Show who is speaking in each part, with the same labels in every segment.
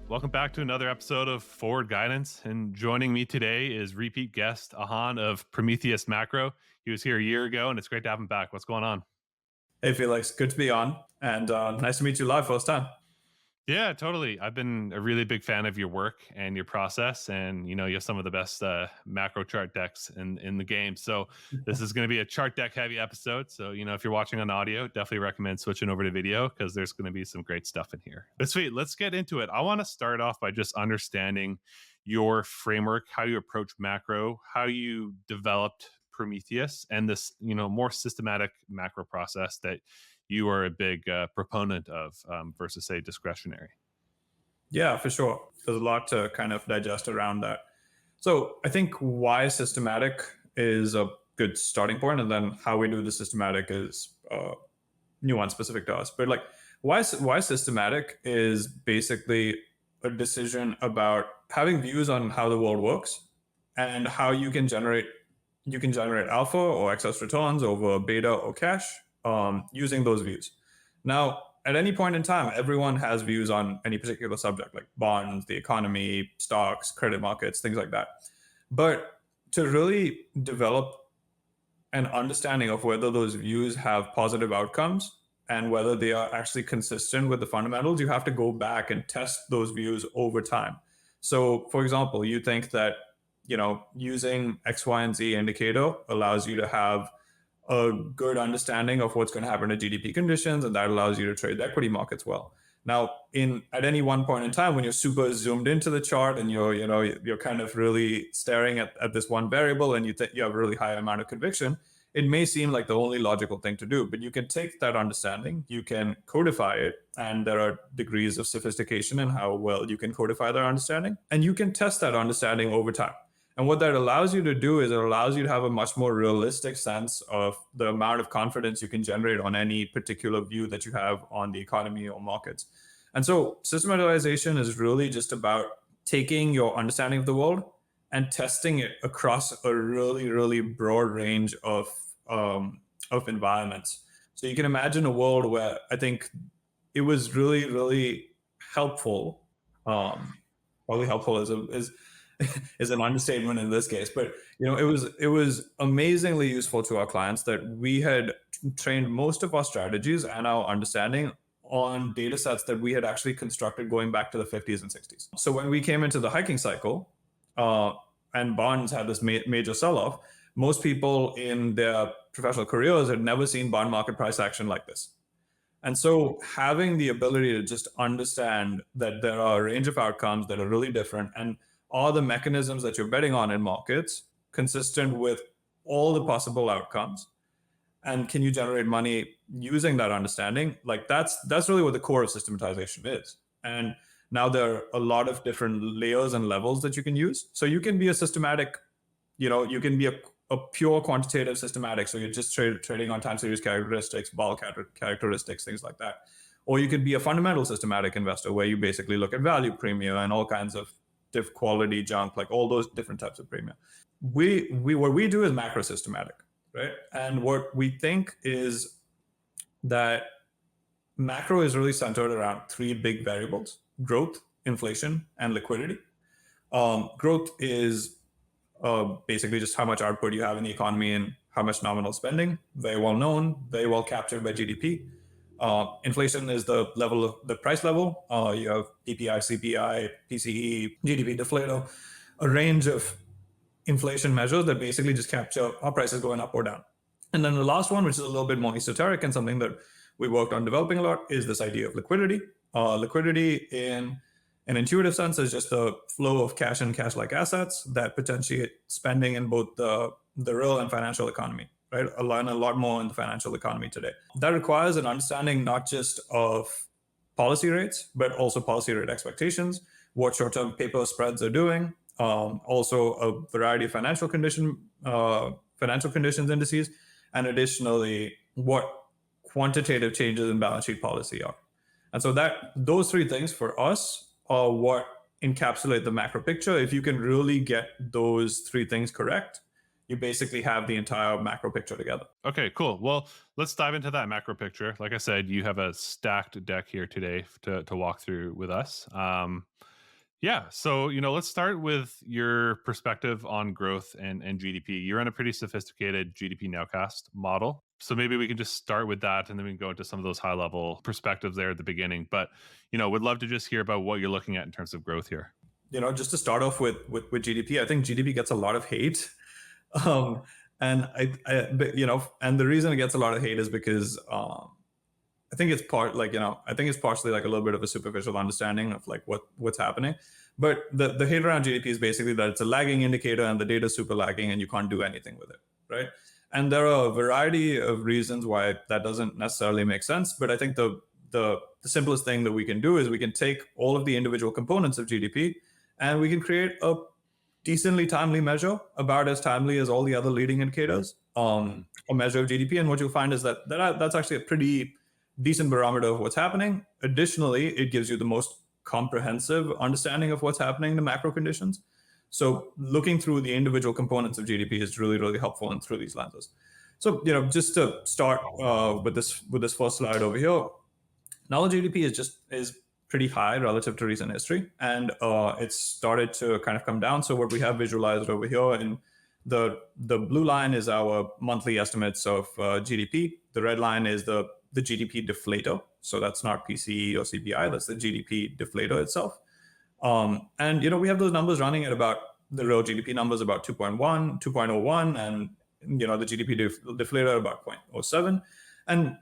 Speaker 1: Welcome back to another episode of Forward Guidance. And joining me today is repeat guest Ahan of Prometheus Macro. He was here a year ago, and it's great to have him back. What's going on?
Speaker 2: Hey, Felix, good to be on, and nice to meet you live first time.
Speaker 1: Yeah, totally. I've been a really big fan of your work and your process, and you have some of the best macro chart decks in the game. So this is going to be a chart deck heavy episode. So if you're watching on audio, definitely recommend switching over to video because there's going to be some great stuff in here. But sweet, let's get into it. I want to start off by just understanding your framework, how you approach macro, how you developed Prometheus, and this more systematic macro process that you are a big proponent of versus, say, discretionary.
Speaker 2: Yeah, for sure. There's a lot to kind of digest around that. So I think why systematic is a good starting point, and then how we do the systematic is nuance specific to us. But like, why systematic is basically a decision about having views on how the world works and how you can generate alpha or excess returns over beta or cash using those views. Now, at any point in time, everyone has views on any particular subject, like bonds, the economy, stocks, credit markets, things like that. But to really develop an understanding of whether those views have positive outcomes and whether they are actually consistent with the fundamentals, you have to go back and test those views over time. So, for example, you think that using X, Y, and Z indicator allows you to have a good understanding of what's going to happen to GDP conditions, and that allows you to trade the equity markets well. Now, at any one point in time, when you're super zoomed into the chart and you're kind of really staring at this one variable, and you have a really high amount of conviction, it may seem like the only logical thing to do. But you can take that understanding, you can codify it, and there are degrees of sophistication in how well you can codify that understanding, and you can test that understanding over time. And what that allows you to do is it allows you to have a much more realistic sense of the amount of confidence you can generate on any particular view that you have on the economy or markets. And so systematization is really just about taking your understanding of the world and testing it across a really, really broad range of environments. So you can imagine a world where I think it was really, really helpful. Probably helpful is an understatement in this case, but it was amazingly useful to our clients that we had trained most of our strategies and our understanding on data sets that we had actually constructed going back to the 50s and 60s. So when we came into the hiking cycle and bonds had this major sell-off, most people in their professional careers had never seen bond market price action like this. And so having the ability to just understand that there are a range of outcomes that are really different, and are the mechanisms that you're betting on in markets consistent with all the possible outcomes, and can you generate money using that understanding? Like that's really what the core of systematization is. And now there are a lot of different layers and levels that you can use. So you can be a systematic, you can be a pure quantitative systematic, so you're just trading on time series characteristics, ball characteristics, things like that. Or you could be a fundamental systematic investor where you basically look at value premium and all kinds of diff quality junk, like all those different types of premium. What we do is macro systematic, right? And what we think is that macro is really centered around three big variables: growth, inflation, and liquidity. Growth is basically just how much output you have in the economy and how much nominal spending. Very well known, very well captured by GDP. Inflation is the price level. You have PPI, CPI, PCE, GDP deflator, a range of inflation measures that basically just capture our prices going up or down. And then the last one, which is a little bit more esoteric and something that we worked on developing a lot, is this idea of liquidity. Liquidity in an intuitive sense is just the flow of cash and cash-like assets that potentiate spending in both the real and financial economy. Right, a lot more in the financial economy today. That requires an understanding not just of policy rates, but also policy rate expectations, what short-term paper spreads are doing, also a variety of financial conditions indices, and additionally, what quantitative changes in balance sheet policy are. And so those three things for us are what encapsulate the macro picture. If you can really get those three things correct, you basically have the entire macro picture together.
Speaker 1: Okay, cool. Well, let's dive into that macro picture. Like I said, you have a stacked deck here today to walk through with us. Yeah. So, let's start with your perspective on growth and GDP. You're in a pretty sophisticated GDP nowcast model. So maybe we can just start with that and then we can go into some of those high level perspectives there at the beginning. But, would love to just hear about what you're looking at in terms of growth here.
Speaker 2: Just to start off with GDP, I think GDP gets a lot of hate. Um, and and the reason it gets a lot of hate is because I think it's I think it's partially like a little bit of a superficial understanding of like what's happening. But the hate around GDP is basically that it's a lagging indicator and the data is super lagging and you can't do anything with it, right? And there are a variety of reasons why that doesn't necessarily make sense. But I think the simplest thing that we can do is we can take all of the individual components of GDP and we can create a decently timely measure, about as timely as all the other leading indicators, a measure of GDP. And what you'll find is that's actually a pretty decent barometer of what's happening. Additionally, it gives you the most comprehensive understanding of what's happening in the macro conditions. So looking through the individual components of GDP is really, really helpful and through these lenses. So, just to start with this first slide over here, now GDP is pretty high relative to recent history, and it's started to kind of come down. So what we have visualized over here in the blue line is our monthly estimates of GDP. The red line is the GDP deflator. So that's not PCE or CPI, that's the GDP deflator itself. And we have those numbers running at about the real GDP numbers about 2.1, 2.01, and the GDP deflator about 0.07. And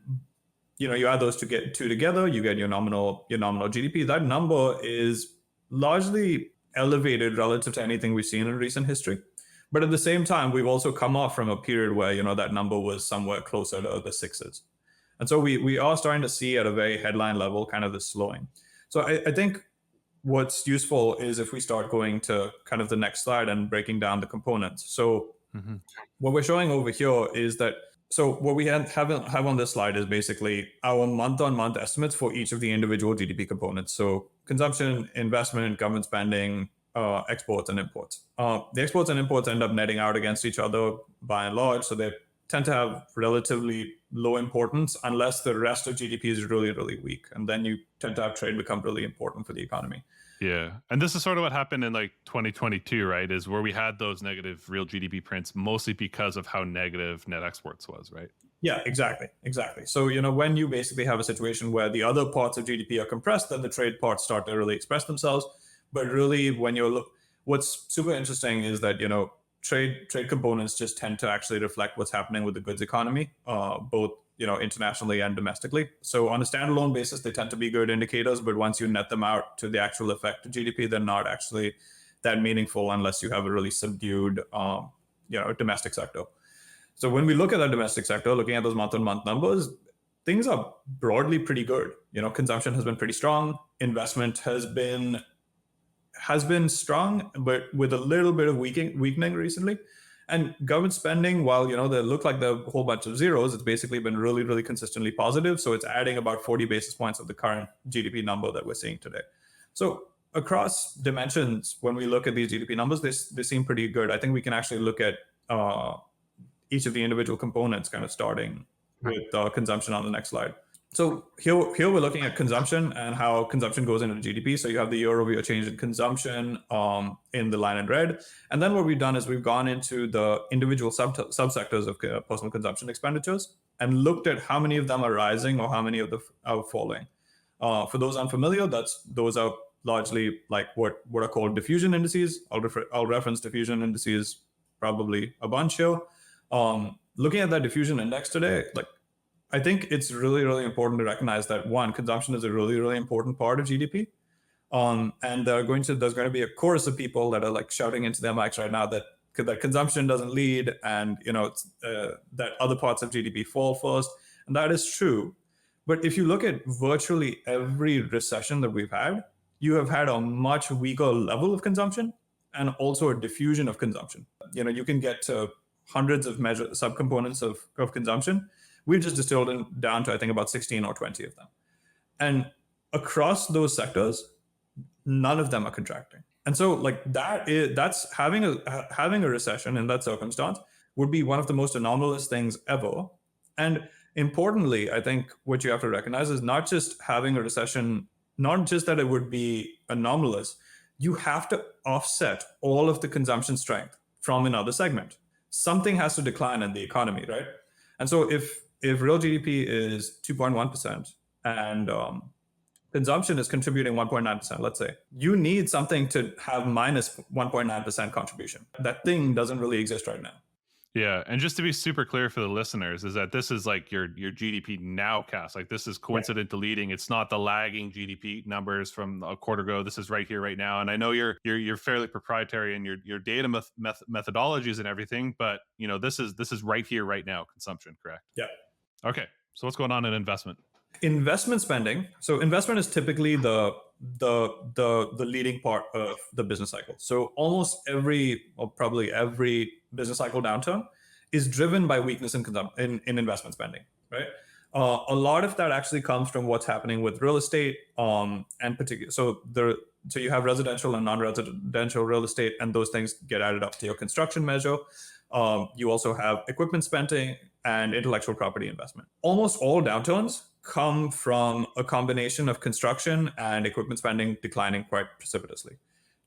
Speaker 2: you add those two together, you get your nominal GDP. That number is largely elevated relative to anything we've seen in recent history. But at the same time, we've also come off from a period where that number was somewhere closer to the sixes. And so we are starting to see at a very headline level kind of this slowing. So I think what's useful is if we start going to kind of the next slide and breaking down the components. So what we're showing over here is that, so what we have on this slide is basically our month-on-month estimates for each of the individual GDP components. So consumption, investment, government spending, exports and imports. The exports and imports end up netting out against each other by and large. So they tend to have relatively low importance unless the rest of GDP is really, really weak. And then you tend to have trade become really important for the economy.
Speaker 1: Yeah. And this is sort of what happened in like 2022, right? Is where we had those negative real GDP prints mostly because of how negative net exports was, right?
Speaker 2: Yeah, exactly. So, when you basically have a situation where the other parts of GDP are compressed, then the trade parts start to really express themselves. But really, what's super interesting is that, trade components just tend to actually reflect what's happening with the goods economy, both internationally and domestically. So on a standalone basis, they tend to be good indicators, but once you net them out to the actual effect of GDP, they're not actually that meaningful unless you have a really subdued domestic sector. So when we look at that domestic sector, looking at those month-on-month numbers, things are broadly pretty good. Consumption has been pretty strong. Investment has been strong, but with a little bit of weakening recently. And government spending, while they look like they're a whole bunch of zeros, it's basically been really, really consistently positive. So it's adding about 40 basis points of the current GDP number that we're seeing today. So across dimensions, when we look at these GDP numbers, they seem pretty good. I think we can actually look at each of the individual components, kind of starting with consumption on the next slide. So here we're looking at consumption and how consumption goes into GDP. So you have the year-over-year change in consumption in the line in red. And then what we've done is we've gone into the individual subsectors of personal consumption expenditures and looked at how many of them are rising or how many of them are falling. For those unfamiliar, those are largely like what are called diffusion indices. I'll reference diffusion indices probably a bunch here. Looking at that diffusion index today, I think it's really, really important to recognize that one, consumption is a really, really important part of GDP. And there's going to be a chorus of people that are like shouting into their mics right now that consumption doesn't lead, and that other parts of GDP fall first, and that is true. But if you look at virtually every recession that we've had, you have had a much weaker level of consumption and also a diffusion of consumption. You can get to hundreds of subcomponents of consumption. We've just distilled it down to, I think, about 16 or 20 of them. And across those sectors, none of them are contracting. And so that's having a recession in that circumstance would be one of the most anomalous things ever. And importantly, I think what you have to recognize is not just having a recession, not just that it would be anomalous, you have to offset all of the consumption strength from another segment. Something has to decline in the economy, right? And so if real GDP is 2.1% and consumption is contributing 1.9%, let's say, you need something to have minus 1.9% contribution. That thing doesn't really exist right now.
Speaker 1: Yeah, and just to be super clear for the listeners, is that this is like your GDP nowcast. Like this is coincident deleting. It's not the lagging GDP numbers from a quarter ago. This is right here, right now. And I know you're fairly proprietary in your data methodologies and everything, but you know this is right here, right now consumption, correct?
Speaker 2: Yeah.
Speaker 1: Okay, so what's going on in investment?
Speaker 2: Investment spending. So investment is typically the leading part of the business cycle. So almost every, or probably every business cycle downturn is driven by weakness in investment spending, right? A lot of that actually comes from what's happening with real estate, and particular. So you have residential and non-residential real estate, and those things get added up to your construction measure. You also have equipment spending and intellectual property investment. Almost all downturns come from a combination of construction and equipment spending declining quite precipitously.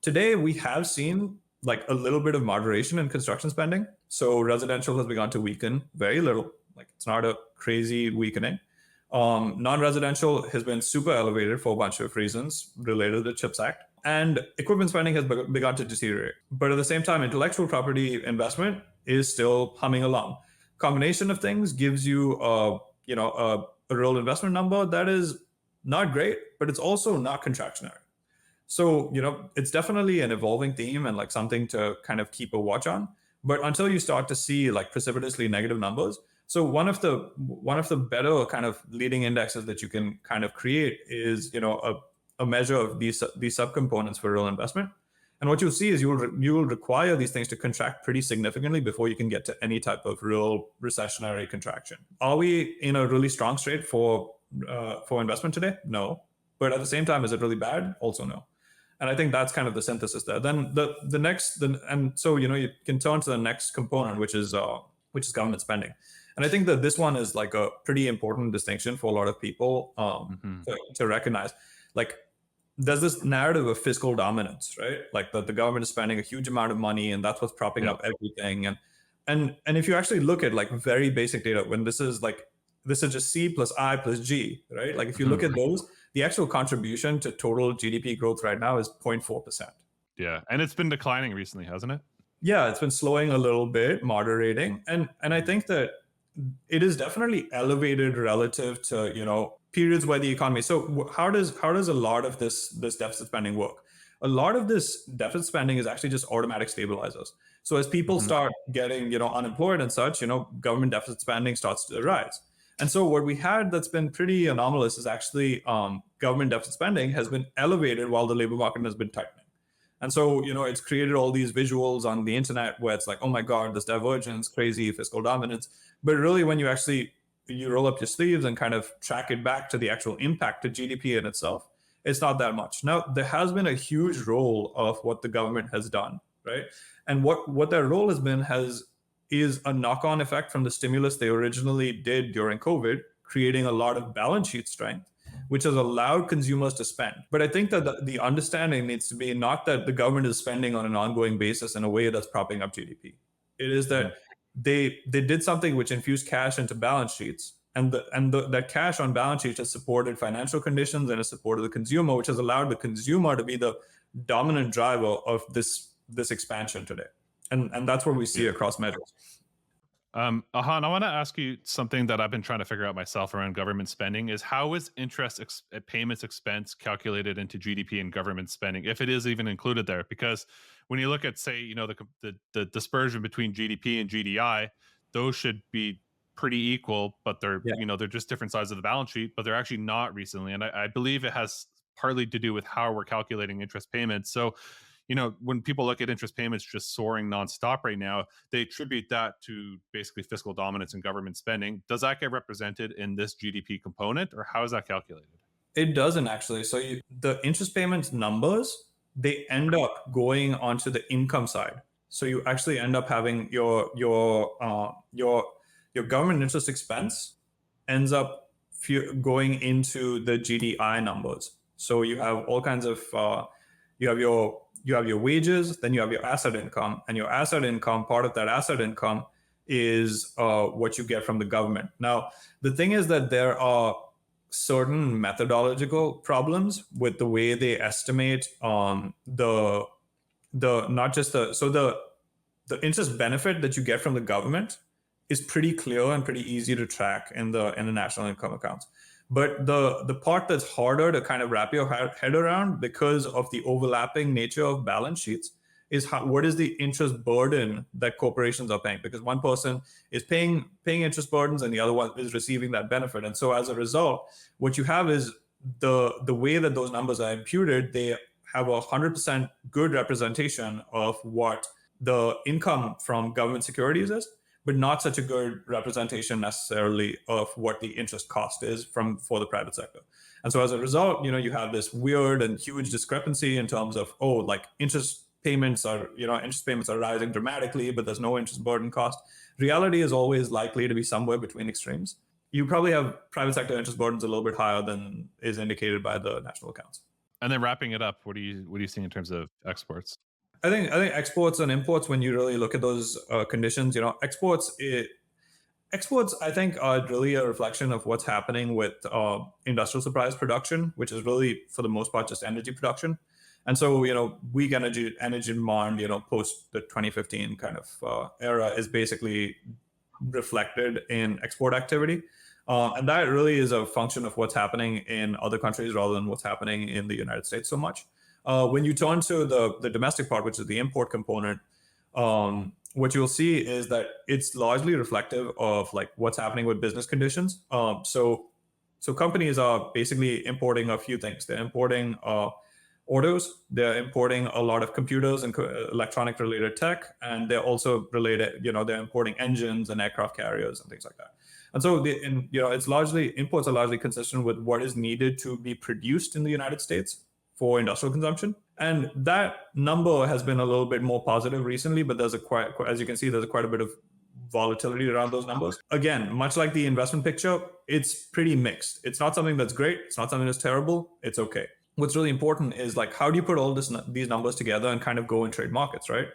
Speaker 2: Today, we have seen like a little bit of moderation in construction spending. So residential has begun to weaken very little. Like it's not a crazy weakening. Non-residential has been super elevated for a bunch of reasons related to the CHIPS Act. And equipment spending has begun to deteriorate. But at the same time, intellectual property investment is still humming along. Combination of things gives you a real investment number that is not great, but it's also not contractionary. So, it's definitely an evolving theme and like something to kind of keep a watch on. But until you start to see like precipitously negative numbers, so one of the better kind of leading indexes that you can kind of create is, a measure of these subcomponents for real investment. And what you'll see is you will require these things to contract pretty significantly before you can get to any type of real recessionary contraction. Are we in a really strong state for investment today? No. But at the same time, is it really bad? Also no. And I think that's kind of the synthesis there. Then so you can turn to the next component, which is government spending. And I think that this one is like a pretty important distinction for a lot of people to recognize. Like, there's this narrative of fiscal dominance, right? Like that the government is spending a huge amount of money and that's what's propping up everything. And if you actually look at like very basic data, when this is just C plus I plus G, right? Like if you look at those, the actual contribution to total GDP growth right now is 0.4%.
Speaker 1: Yeah, and it's been declining recently, hasn't it?
Speaker 2: Yeah, it's been slowing a little bit, moderating. And I think that it is definitely elevated relative to, periods where the economy. So how does a lot of this deficit spending work? A lot of this deficit spending is actually just automatic stabilizers. So as people start getting, unemployed and such, government deficit spending starts to rise. And so what we had that's been pretty anomalous is actually government deficit spending has been elevated while the labor market has been tightening. And so, it's created all these visuals on the internet where it's like, oh my God, this divergence, crazy fiscal dominance. But really, when you roll up your sleeves and kind of track it back to the actual impact to GDP in itself, it's not that much. Now, there has been a huge role of what the government has done, right? And what their role has been is a knock-on effect from the stimulus they originally did during COVID, creating a lot of balance sheet strength, which has allowed consumers to spend. But I think that the understanding needs to be not that the government is spending on an ongoing basis in a way that's propping up GDP. It is that they did something which infused cash into balance sheets, and that cash on balance sheets has supported financial conditions and has supported the consumer, which has allowed the consumer to be the dominant driver of this expansion today. And that's what we see across measures.
Speaker 1: Ahan, I want to ask you something that I've been trying to figure out myself around government spending is how is interest payments expense calculated into GDP and government spending, if it is even included there? Because when you look at, say, the dispersion between GDP and GDI, those should be pretty equal, but they're they're just different sides of the balance sheet, but they're actually not recently. And I believe it has partly to do with how we're calculating interest payments. So when people look at interest payments just soaring nonstop right now, they attribute that to basically fiscal dominance and government spending. Does that get represented in this GDP component, or how is that calculated?
Speaker 2: It doesn't actually. So the interest payments numbers, they end up going onto the income side. So you actually end up having your government interest expense ends up going into the GDI numbers. So you have all kinds of you have your wages, then you have your asset income, and your asset income, part of that asset income is what you get from the government. Now, the thing is that there are certain methodological problems with the way they estimate the not just the interest benefit that you get from the government is pretty clear and pretty easy to track in the national income accounts. But the part that's harder to kind of wrap your head around because of the overlapping nature of balance sheets is what is the interest burden that corporations are paying? Because one person is paying interest burdens and the other one is receiving that benefit. And so as a result, what you have is the way that those numbers are imputed, they have 100% good representation of what the income from government securities is, but not such a good representation necessarily of what the interest cost is for the private sector. And so as a result, you have this weird and huge discrepancy in terms of, interest payments are rising dramatically, but there's no interest burden cost. Reality is always likely to be somewhere between extremes. You probably have private sector interest burdens a little bit higher than is indicated by the national accounts.
Speaker 1: And then wrapping it up, what do you see in terms of exports?
Speaker 2: I think exports and imports, when you really look at those conditions, exports I think are really a reflection of what's happening with industrial supplies production, which is really for the most part just energy production. And so, weak energy demand, post the 2015 kind of era is basically reflected in export activity. And that really is a function of what's happening in other countries rather than what's happening in the United States so much. When you turn to the domestic part, which is the import component, what you'll see is that it's largely reflective of like what's happening with business conditions. So companies are basically importing a few things. They're importing autos, they're importing a lot of computers and electronic related tech, and they're also related, they're importing engines and aircraft carriers and things like that. And so imports are largely consistent with what is needed to be produced in the United States for industrial consumption. And that number has been a little bit more positive recently, but as you can see, there's quite a bit of volatility around those numbers. Again, much like the investment picture, it's pretty mixed. It's not something that's great. It's not something that's terrible. It's okay. What's really important is like, how do you put all these numbers together and kind of go and trade markets, right?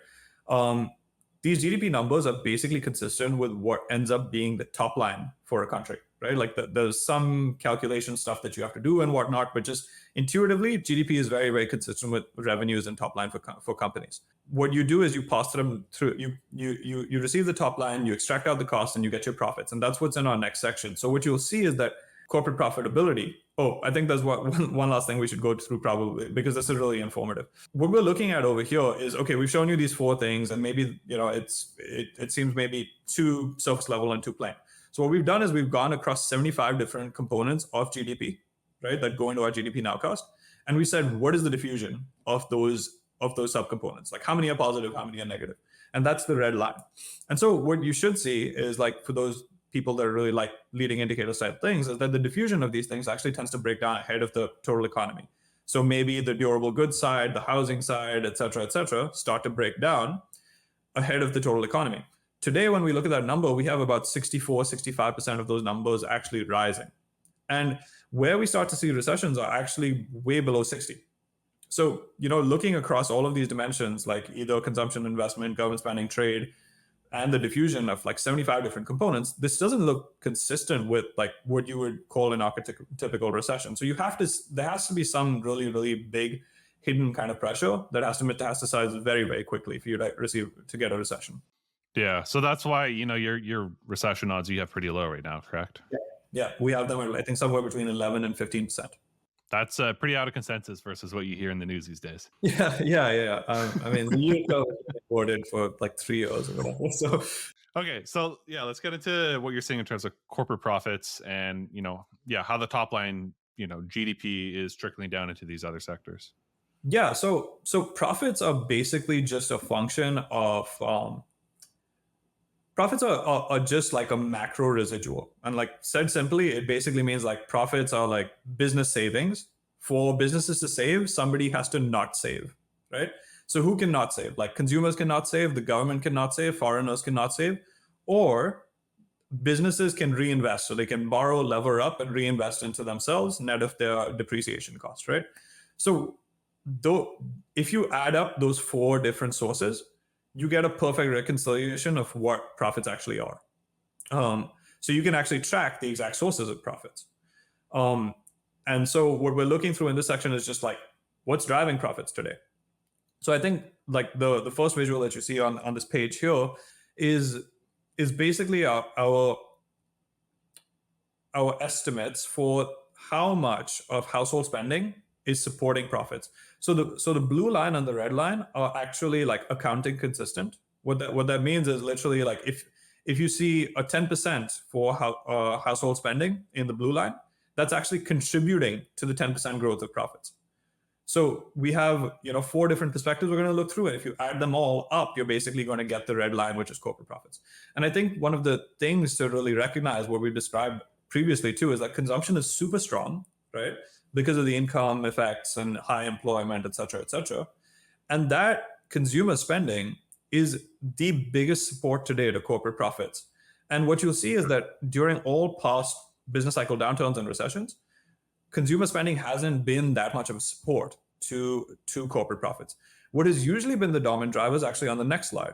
Speaker 2: These GDP numbers are basically consistent with what ends up being the top line for a country, right? Like there's some calculation stuff that you have to do and whatnot, but just intuitively, GDP is very, very consistent with revenues and top line for companies. What you do is you pass them through, you receive the top line, you extract out the cost, and you get your profits. And that's what's in our next section. So what you'll see is that corporate profitability. Oh, I think there's one last thing we should go through probably, because this is really informative. What we're looking at over here is, okay, we've shown you these four things, and maybe, it seems maybe too surface level and too plain. So what we've done is we've gone across 75 different components of GDP, right, that go into our GDP nowcast. And we said, what is the diffusion of those subcomponents? Like how many are positive, how many are negative? And that's the red line. And so what you should see is like, for those people that are really like leading indicator type things, is that the diffusion of these things actually tends to break down ahead of the total economy. So maybe the durable goods side, the housing side, et cetera, start to break down ahead of the total economy. Today, when we look at that number, we have about 65% of those numbers actually rising. And where we start to see recessions are actually way below 60. So, looking across all of these dimensions, like either consumption, investment, government spending, trade, and the diffusion of like 75 different components, this doesn't look consistent with like what you would call an archetypical recession. So there has to be some really, really big hidden kind of pressure that has to metastasize very, very quickly for you to get a recession.
Speaker 1: Yeah. So that's why, your recession odds you have pretty low right now, correct?
Speaker 2: Yeah. We have them, I think, somewhere between 11 and 15%.
Speaker 1: That's pretty out of consensus versus what you hear in the news these days.
Speaker 2: Yeah. I mean, the yield curve has been reported for like 3 years or whatever. So,
Speaker 1: okay, so yeah, let's get into what you're seeing in terms of corporate profits and how the top line GDP is trickling down into these other sectors.
Speaker 2: Yeah, so profits are basically just a function of profits are just like a macro residual. And like said simply, it basically means like profits are like business savings. For businesses to save, somebody has to not save, right? So who cannot save? Like consumers cannot save, the government cannot save, foreigners cannot save, or businesses can reinvest. So they can borrow, lever up, and reinvest into themselves net of their depreciation cost, right? So though, if you add up those 4 different sources, you get a perfect reconciliation of what profits actually are. So you can actually track the exact sources of profits. And so what we're looking through in this section is just like what's driving profits today. So I think like the first visual that you see on this page here is basically our estimates for how much of household spending is supporting profits. So the blue line and the red line are actually like accounting consistent. What that means is literally like if you see a 10% for household spending in the blue line, that's actually contributing to the 10% growth of profits. So we have 4 different perspectives we're going to look through, and if you add them all up, you're basically going to get the red line, which is corporate profits. And I think one of the things to really recognize what we described previously too is that consumption is super strong, right? Because of the income effects and high employment, et cetera, and that consumer spending is the biggest support today to corporate profits. And what you'll see is that during all past business cycle downturns and recessions, consumer spending hasn't been that much of a support to corporate profits. What has usually been the dominant driver is actually on the next slide,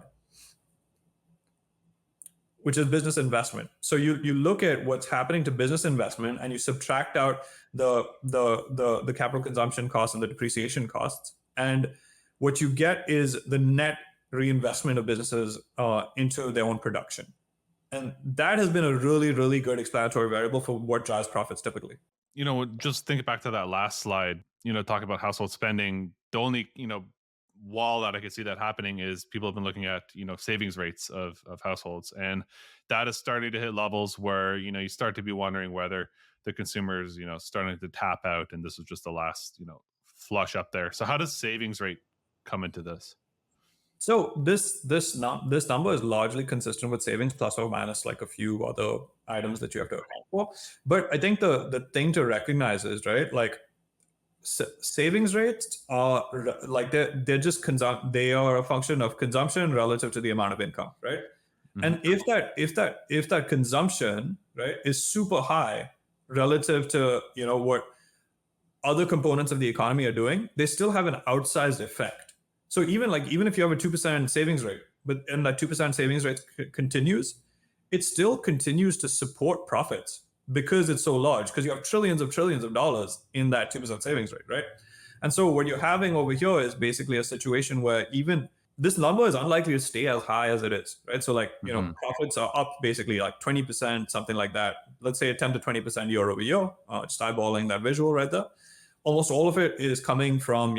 Speaker 2: which is business investment. So you look at what's happening to business investment and you subtract out the capital consumption costs and the depreciation costs, and what you get is the net reinvestment of businesses into their own production. And that has been a really, really good explanatory variable for what drives profits typically.
Speaker 1: Just think back to that last slide, talking about household spending. The only, wall that I could see that happening is people have been looking at, savings rates of households. And that is starting to hit levels where, you start to be wondering whether the consumers, starting to tap out. And this was just the last, flush up there. So how does savings rate come into this?
Speaker 2: So this number is largely consistent with savings, plus or minus like a few other items that you have to account for. But I think the thing to recognize is, right, like savings rates are like they're just they are a function of consumption relative to the amount of income, right? Mm-hmm. And if that consumption, right, is super high relative to what other components of the economy are doing, they still have an outsized effect. So even if you have a 2% savings rate, and that 2% savings rate continues, it still continues to support profits because it's so large, because you have trillions of dollars in that 2% savings rate, right? And so what you're having over here is basically a situation where even this number is unlikely to stay as high as it is, right? So like, profits are up basically like 20%, something like that. Let's say 10 to 20% year over year, just eyeballing that visual right there. Almost all of it is coming from,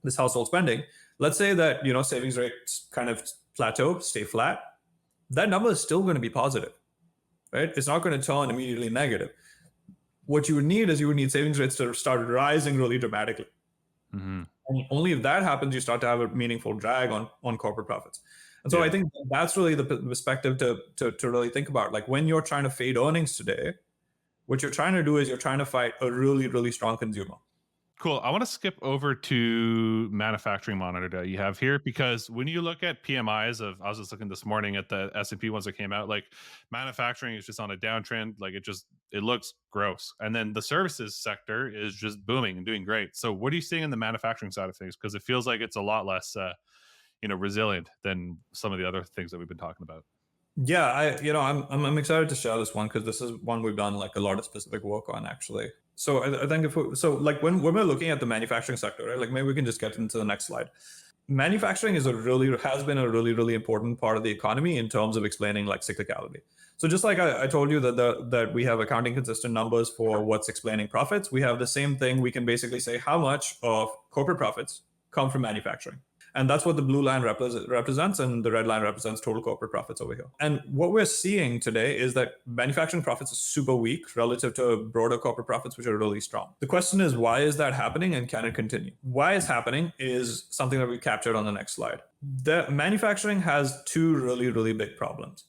Speaker 2: this household spending. Let's say that, savings rates kind of plateau, stay flat. That number is still going to be positive, right? It's not going to turn immediately negative. What you would need savings rates to start rising really dramatically. Mm-hmm. And only if that happens, you start to have a meaningful drag on corporate profits. And so I think that's really the perspective to really think about. Like when you're trying to fade earnings today, what you're trying to do is you're trying to fight a really, really strong consumer.
Speaker 1: Cool. I want to skip over to manufacturing monitor that you have here, because when you look at PMIs I was just looking this morning at the S&P ones that came out, like manufacturing is just on a downtrend. Like it looks gross. And then the services sector is just booming and doing great. So what are you seeing in the manufacturing side of things? Because it feels like it's a lot less, resilient than some of the other things that we've been talking about.
Speaker 2: Yeah, I'm excited to share this one because this is one we've done like a lot of specific work on actually. So I think when we're looking at the manufacturing sector, right? Like maybe we can just get into the next slide. Manufacturing has been a really, really important part of the economy in terms of explaining like cyclicality. So just like I told you that we have accounting consistent numbers for what's explaining profits, we have the same thing. We can basically say how much of corporate profits come from manufacturing. And that's what the blue line represents, and the red line represents total corporate profits over here. And what we're seeing today is that manufacturing profits are super weak relative to broader corporate profits, which are really strong. The question is, why is that happening, and can it continue? Why it's happening is something that we captured on the next slide. The manufacturing has 2 really, really big problems.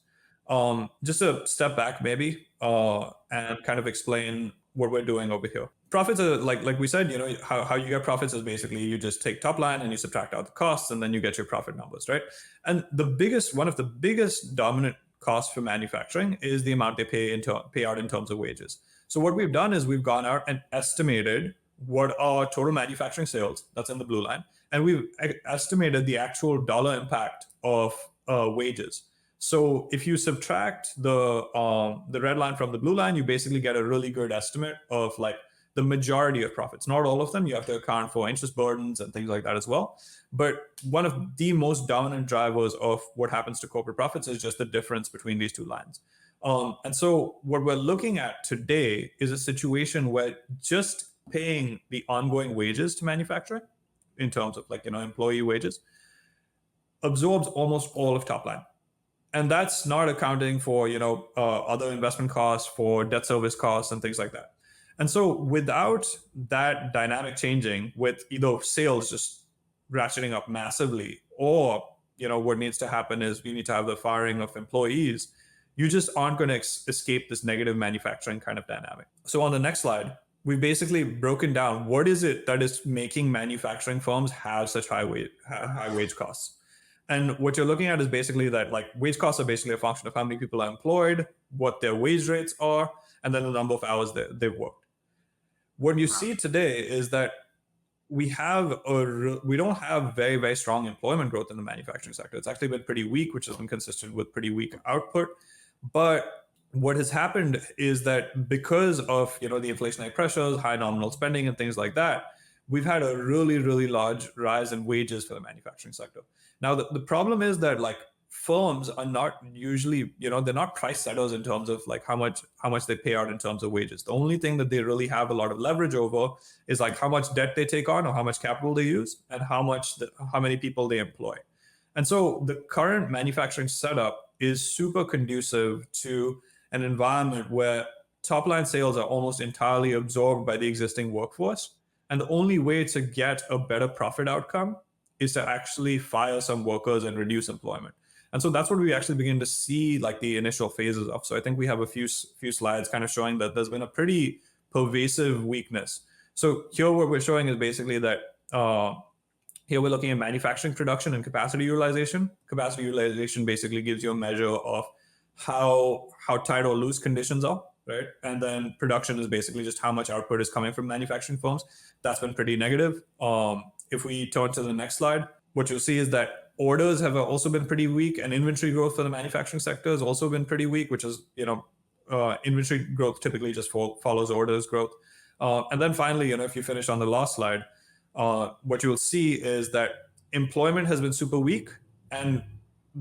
Speaker 2: Just a step back and kind of explain what we're doing over here. Profits are like we said, how you get profits is basically you just take top line and you subtract out the costs, and then you get your profit numbers, right? And one of the biggest dominant costs for manufacturing is the amount they pay out in terms of wages. So what we've done is we've gone out and estimated what are total manufacturing sales, that's in the blue line, and we've estimated the actual dollar impact of wages. So if you subtract the red line from the blue line, you basically get a really good estimate of like the majority of profits. Not all of them. You have to account for interest burdens and things like that as well. But one of the most dominant drivers of what happens to corporate profits is just the difference between these two lines. And so what we're looking at today is a situation where just paying the ongoing wages to manufacturing in terms of like, employee wages absorbs almost all of top line. And that's not accounting for, other investment costs, for debt service costs and things like that. And so without that dynamic changing, with either sales just ratcheting up massively, or, what needs to happen is we need to have the firing of employees, you just aren't going to escape this negative manufacturing kind of dynamic. So on the next slide, we've basically broken down what is it that is making manufacturing firms have such high wage costs. And what you're looking at is basically that like wage costs are basically a function of how many people are employed, what their wage rates are, and then the number of hours they've worked. What you see today is that we don't have very, very strong employment growth in the manufacturing sector. It's actually been pretty weak, which has been consistent with pretty weak output. But what has happened is that because of the inflationary pressures, high nominal spending, and things like that, we've had a really, really large rise in wages for the manufacturing sector. Now, the problem is that like firms are not usually, they're not price setters in terms of like how much they pay out in terms of wages. The only thing that they really have a lot of leverage over is like how much debt they take on or how much capital they use and how many people they employ. And so the current manufacturing setup is super conducive to an environment where top line sales are almost entirely absorbed by the existing workforce. And the only way to get a better profit outcome is to actually fire some workers and reduce employment. And so that's what we actually begin to see like the initial phases of. So I think we have a few slides kind of showing that there's been a pretty pervasive weakness. So here what we're showing is basically that here we're looking at manufacturing production and capacity utilization. Capacity utilization basically gives you a measure of how tight or loose conditions are, right? And then production is basically just how much output is coming from manufacturing firms. That's been pretty negative. If we turn to the next slide, what you'll see is that orders have also been pretty weak, and inventory growth for the manufacturing sector has also been pretty weak, which is, inventory growth typically just follows orders growth. And then finally, if you finish on the last slide, what you'll see is that employment has been super weak, and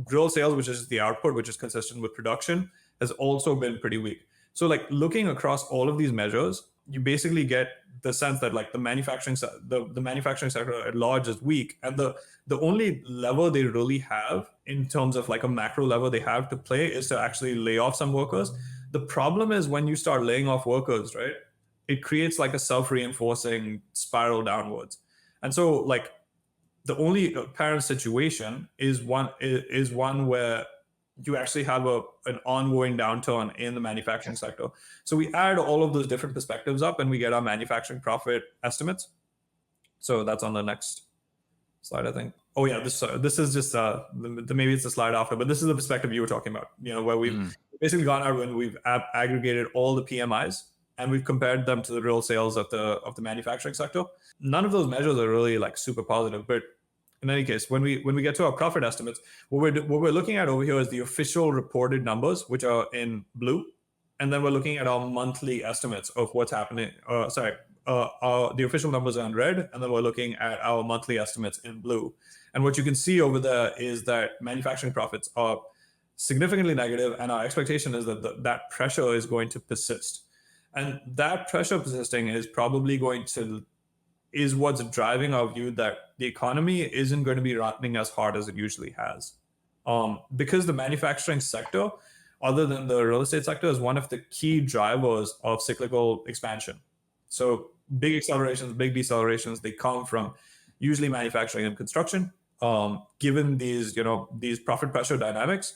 Speaker 2: real sales, which is the output, which is consistent with production, has also been pretty weak. So like looking across all of these measures, you basically get the sense that like the manufacturing sector at large is weak, and the only lever they really have in terms of like a macro lever they have to play is to actually lay off some workers. The problem is when you start laying off workers, right, it creates like a self-reinforcing spiral downwards. And so like the only apparent situation is one where you actually have an ongoing downturn in the manufacturing sector. So we add all of those different perspectives up and we get our manufacturing profit estimates. So that's on the next slide, I think. Oh yeah, this is just maybe it's the slide after, but this is the perspective you were talking about, where we've basically gone out and we've aggregated all the PMIs and we've compared them to the real sales of the manufacturing sector. None of those measures are really like super positive, but in any case, when we get to our profit estimates, what we're looking at over here is the official reported numbers, which are in blue, and then we're looking at our monthly estimates of what's happening. The official numbers are in red, and then we're looking at our monthly estimates in blue. And what you can see over there is that manufacturing profits are significantly negative, and our expectation is that that pressure is going to persist. And that pressure persisting is probably is what's driving our view that the economy isn't going to be running as hard as it usually has. Because the manufacturing sector, other than the real estate sector, is one of the key drivers of cyclical expansion. So big accelerations, big decelerations, they come from usually manufacturing and construction. Given these profit pressure dynamics,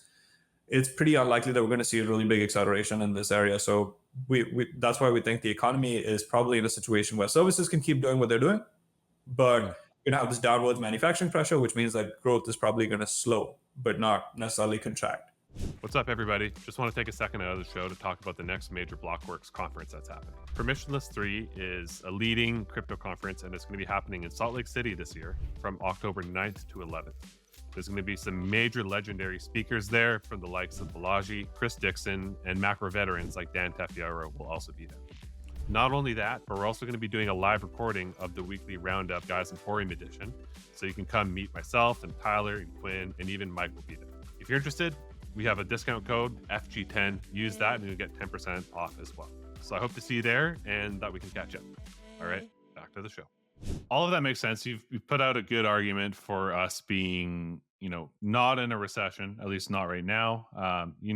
Speaker 2: it's pretty unlikely that we're going to see a really big acceleration in this area. So that's why we think the economy is probably in a situation where services can keep doing what they're doing, but you're going to have this downwards manufacturing pressure, which means that growth is probably going to slow, but not necessarily contract.
Speaker 1: What's up, everybody? Just want to take a second out of the show to talk about the next major Blockworks conference that's happening. Permissionless 3 is a leading crypto conference, and it's going to be happening in Salt Lake City this year from October 9th to 11th. There's going to be some major legendary speakers there from the likes of Balaji, Chris Dixon, and macro veterans like Dan Taffiaro will also be there. Not only that, but we're also going to be doing a live recording of the weekly Roundup Guys Emporium edition. So you can come meet myself and Tyler and Quinn, and even Mike will be there. If you're interested, we have a discount code, FG10. Use that and you'll get 10% off as well. So I hope to see you there and that we can catch up. All right, back to the show. All of that makes sense. You've put out a good argument for us being, not in a recession, at least not right now.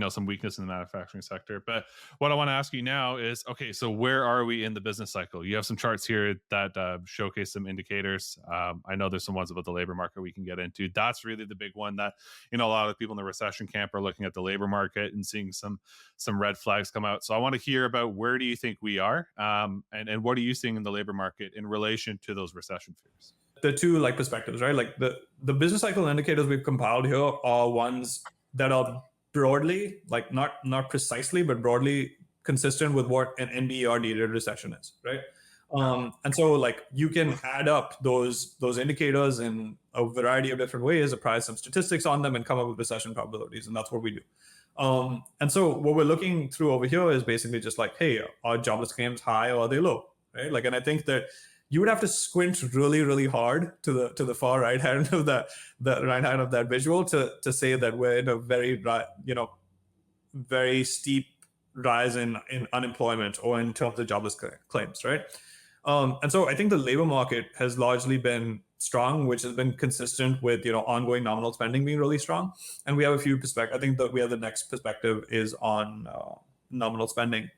Speaker 1: Some weakness in the manufacturing sector. But what I want to ask you now is, okay, so where are we in the business cycle? You have some charts here that showcase some indicators. I know there's some ones about the labor market we can get into. That's really the big one that, a lot of people in the recession camp are looking at the labor market and seeing some red flags come out. So I want to hear about where do you think we are, and what are you seeing in the labor market in relation to those recession fears?
Speaker 2: The two perspectives, right? Like the business cycle indicators we've compiled here are ones that are broadly, like not precisely, but broadly consistent with what an NBER needed recession is, right? And so you can add up those indicators in a variety of different ways, apply some statistics on them, and come up with recession probabilities, and that's what we do. And so what we're looking through over here is basically just like, hey, are jobless claims high or are they low, right? And I think that you would have to squint really, really hard to the far right hand of that visual to say that we're in a very very steep rise in unemployment or in terms of jobless claims, right? And so I think the labor market has largely been strong, which has been consistent with ongoing nominal spending being really strong. And we have a few perspectives. I think that we have the next perspective is on nominal spending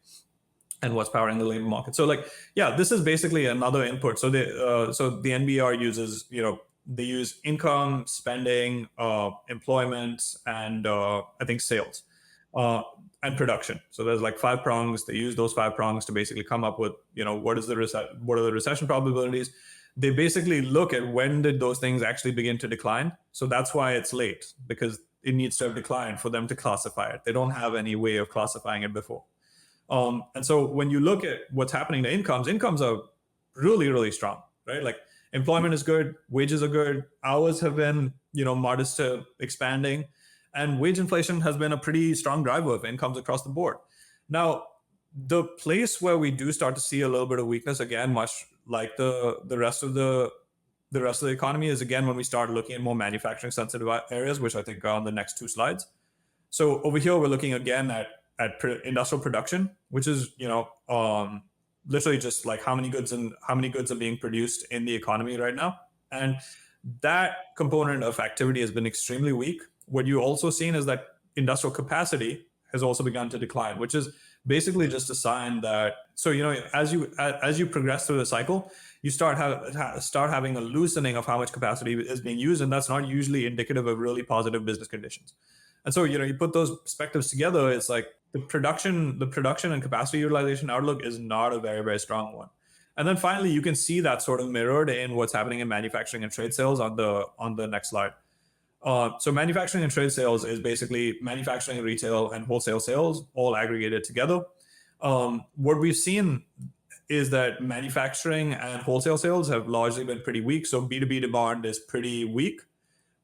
Speaker 2: and what's powering the labor market. So this is basically another input. So the NBR uses, they use income, spending, employment, and I think sales and production. So there's 5 prongs. They use those 5 prongs to basically come up with, what are the recession probabilities. They basically look at when did those things actually begin to decline. So that's why it's late, because it needs to have declined for them to classify it. They don't have any way of classifying it before. And so when you look at what's happening to incomes are really, really strong, right? Employment is good, wages are good, hours have been, modest to expanding, and wage inflation has been a pretty strong driver of incomes across the board. Now, the place where we do start to see a little bit of weakness, again, much like the rest of the economy, is again when we start looking at more manufacturing sensitive areas, which I think are on the next 2 slides. So over here, we're looking again at industrial production, which is literally just how many goods are being produced in the economy right now, and that component of activity has been extremely weak. What you also seen is that industrial capacity has also begun to decline, which is basically just a sign that as you progress through the cycle, you start having a loosening of how much capacity is being used, and that's not usually indicative of really positive business conditions. And so you put those perspectives together, it's the production and capacity utilization outlook is not a very, very strong one. And then finally, you can see that sort of mirrored in what's happening in manufacturing and trade sales on the next slide. So manufacturing and trade sales is basically manufacturing, retail, and wholesale sales all aggregated together. What we've seen is that manufacturing and wholesale sales have largely been pretty weak. So B2B demand is pretty weak.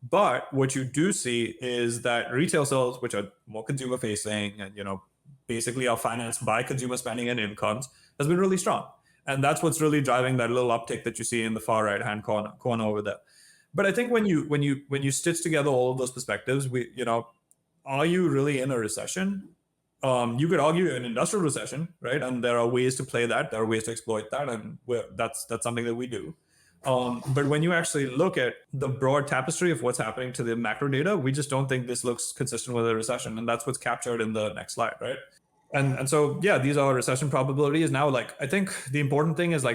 Speaker 2: But what you do see is that retail sales, which are more consumer facing and basically are financed by consumer spending and incomes, has been really strong. And that's what's really driving that little uptick that you see in the far right hand corner over there. But I think when you stitch together all of those perspectives, are you really in a recession? You could argue an industrial recession, right? And there are ways to play that. There are ways to exploit that, and that's something that we do. But when you actually look at the broad tapestry of what's happening to the macro data, we just don't think this looks consistent with a recession, and that's what's captured in the next slide, right? And so these are recession probabilities. Now, I think the important thing is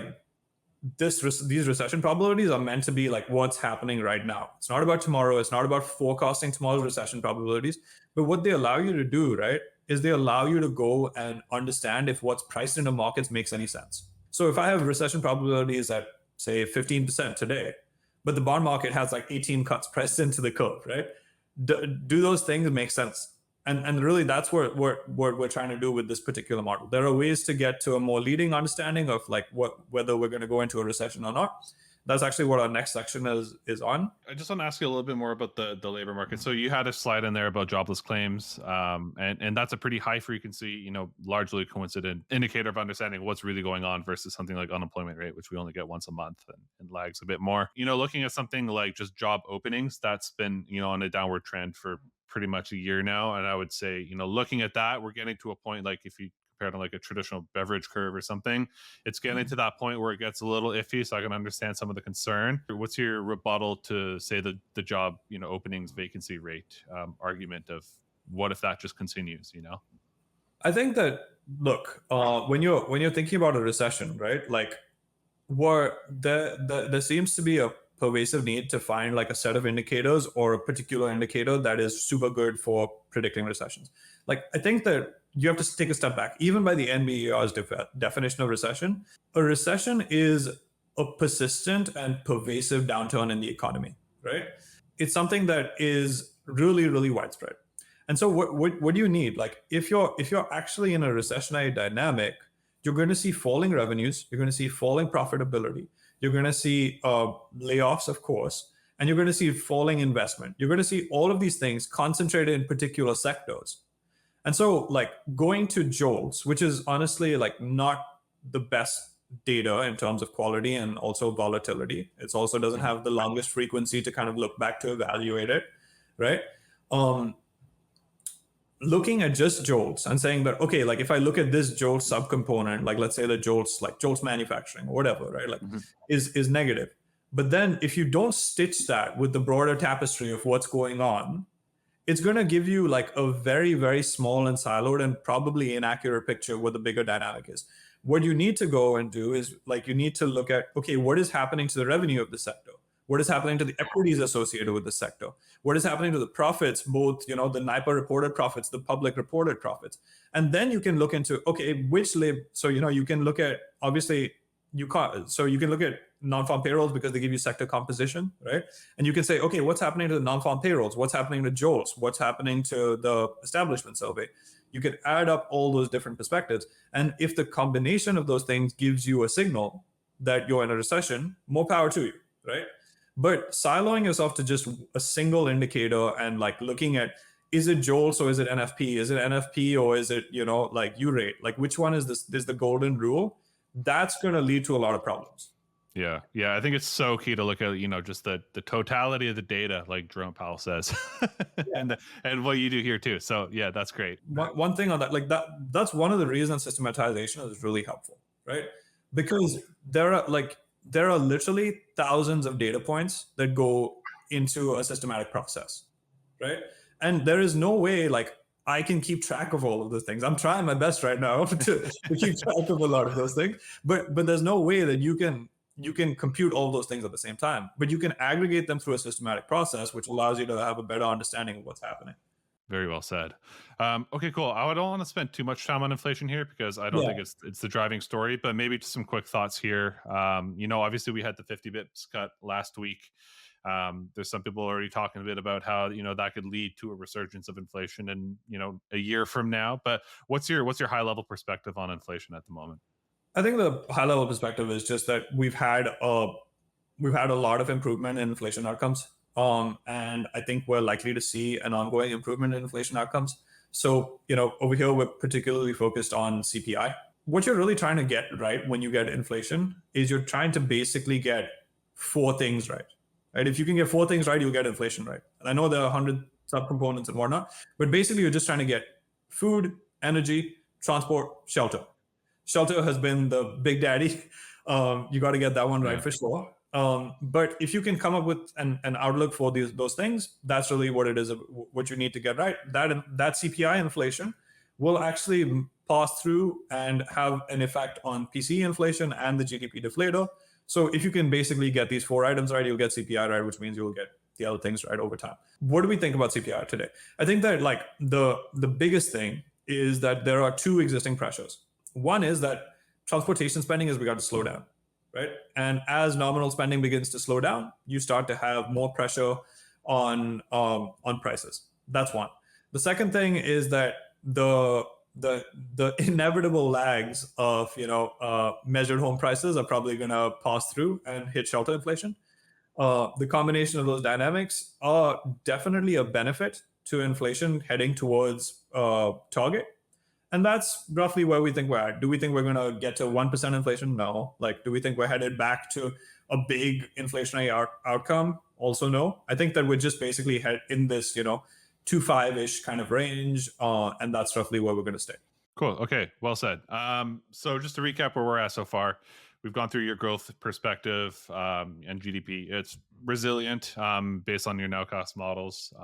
Speaker 2: these recession probabilities are meant to be what's happening right now. It's not about tomorrow. It's not about forecasting tomorrow's recession probabilities. But what they allow you to do, right, is they allow you to go and understand if what's priced into markets makes any sense. So if I have recession probabilities at, say, 15% today, but the bond market has 18 cuts priced into the curve, right? Do those things make sense? And really, that's what we're trying to do with this particular model. There are ways to get to a more leading understanding of like whether we're going to go into a recession or not. That's actually what our next section is on.
Speaker 1: I just want to ask you a little bit more about the labor market. So you had a slide in there about jobless claims, and that's a pretty high frequency, largely coincident indicator of understanding what's really going on versus something like unemployment rate, which we only get once a month and lags a bit more. Looking at something like just job openings, that's been on a downward trend for pretty much a year now, and I would say looking at that, we're getting to a point like if you compare to like a traditional beverage curve or something, it's getting to that point where it gets a little iffy. So I can understand some of the concern. What's your rebuttal to say the job openings vacancy rate argument of what if that just continues?
Speaker 2: I think that look, when you're thinking about a recession, right? Like, where there seems to be a pervasive need to find like a set of indicators or a particular indicator that is super good for predicting recessions. Like, I think that you have to take a step back. Even by the NBER's definition of recession, a recession is a persistent and pervasive downturn in the economy, right? It's something that is really, really widespread. And so what do you need? Like, if you're actually in a recessionary dynamic, you're going to see falling revenues, you're going to see falling profitability, you're going to see layoffs, of course, and you're going to see falling investment. You're going to see all of these things concentrated in particular sectors. And so, like, going to JOLTS, which is honestly like not the best data in terms of quality and also volatility. It also doesn't have the longest frequency to kind of look back to evaluate it, right? Looking at just JOLTS and saying that, okay, like if I look at this JOLTS subcomponent, like let's say the JOLTS, like JOLTS manufacturing or whatever, right? Like is negative. But then if you don't stitch that with the broader tapestry of what's going on, it's going to give you like a very, very small and siloed and probably inaccurate picture of what the bigger dynamic is. What you need to go and do is like, you need to look at, okay, what is happening to the revenue of the sector? What is happening to the equities associated with the sector? What is happening to the profits, both, the NYPA reported profits, the public reported profits? And then you can look into, okay, so, you can look at, obviously, you can look at non-farm payrolls because they give you sector composition, right? And you can say, okay, what's happening to the non-farm payrolls? What's happening to JOLTS? What's happening to the establishment survey? You could add up all those different perspectives. And if the combination of those things gives you a signal that you're in a recession, more power to you, right? But siloing yourself to just a single indicator and like looking at, is it JOLTS or is it NFP? Is it NFP or is it, like U-rate? Like, which one is this? Is the golden rule? That's going to lead to a lot of problems.
Speaker 1: Yeah. I think it's so key to look at, just the totality of the data, like Jerome Powell says, and what you do here too. So yeah, that's great.
Speaker 2: One thing on that, like that's one of the reasons systematization is really helpful, right? Because there are literally thousands of data points that go into a systematic process, right? And there is no way like I can keep track of all of those things. I'm trying my best right now to keep track of a lot of those things, but there's no way that you can compute all those things at the same time, but you can aggregate them through a systematic process, which allows you to have a better understanding of what's happening.
Speaker 1: Very well said. Okay, cool. I don't want to spend too much time on inflation here because I don't think it's the driving story, but maybe just some quick thoughts here. Obviously we had the 50 bips cut last week. There's some people already talking a bit about how, that could lead to a resurgence of inflation in, a year from now. But what's your high level perspective on inflation at the moment?
Speaker 2: I think the high level perspective is just that we've had a lot of improvement in inflation outcomes. And I think we're likely to see an ongoing improvement in inflation outcomes. So, over here, we're particularly focused on CPI. What you're really trying to get right when you get inflation is you're trying to basically get 4 things right? If you can get 4 things right, you'll get inflation right. And I know there are 100 subcomponents and whatnot, but basically you're just trying to get food, energy, transport, shelter. Shelter has been the big daddy. You got to get that one right for sure. But if you can come up with an outlook for those things, that's really what it is, what you need to get right. That CPI inflation will actually pass through and have an effect on PCE inflation and the GDP deflator. So if you can basically get these 4 items right, you'll get CPI right, which means you'll get the other things right over time. What do we think about CPI today? I think that like the biggest thing is that there are 2 existing pressures. One is that transportation spending has begun to slow down, right? And as nominal spending begins to slow down, you start to have more pressure on prices. That's one. The second thing is that the the inevitable lags of measured home prices are probably going to pass through and hit shelter inflation. The combination of those dynamics are definitely a benefit to inflation heading towards target. And that's roughly where we think we're at. Do we think we're going to get to 1% inflation? No. Like, do we think we're headed back to a big inflationary outcome? Also, no. I think that we're just basically in this, 2.5-ish kind of range. And that's roughly where we're going to stay.
Speaker 1: Cool. Okay. Well said. So just to recap where we're at so far, we've gone through your growth perspective and GDP. It's resilient based on your now cost models.